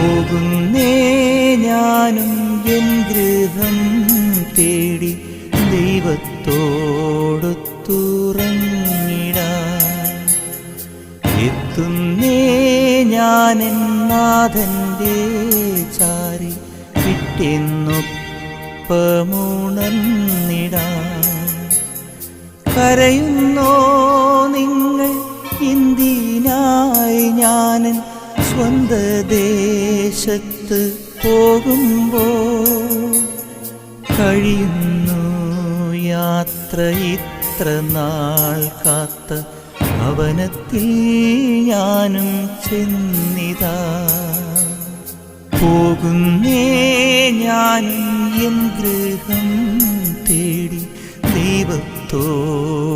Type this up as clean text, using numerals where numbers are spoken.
പോകുന്നേ ഞാനും എൻ ഗൃഹം തേടി ദൈവത്തോടൊത്തുറങ്ങിടാൻ. എത്തുന്നേ ഞാനെൻ നാഥന്റെ ചാരി വിട്ടെന്നൊപ്പമുണർന്നിടാൻ. കരയുന്നോ നിങ്ങൾ എന്തിനായി ഞാനൻ സ്വന്ത ദേശത്ത് പോകുമ്പോൾ? കഴിയുന്നു യാത്ര ഇത്ര നാൾ കാത്ത ഭവനത്തിൽ ഞാനും ചെന്നിതാ. പോകുന്നേ ഞാനും എൻ ഗൃഹം തേടി ദൈവത്തോടൊത്തുറങ്ങിടാൻ.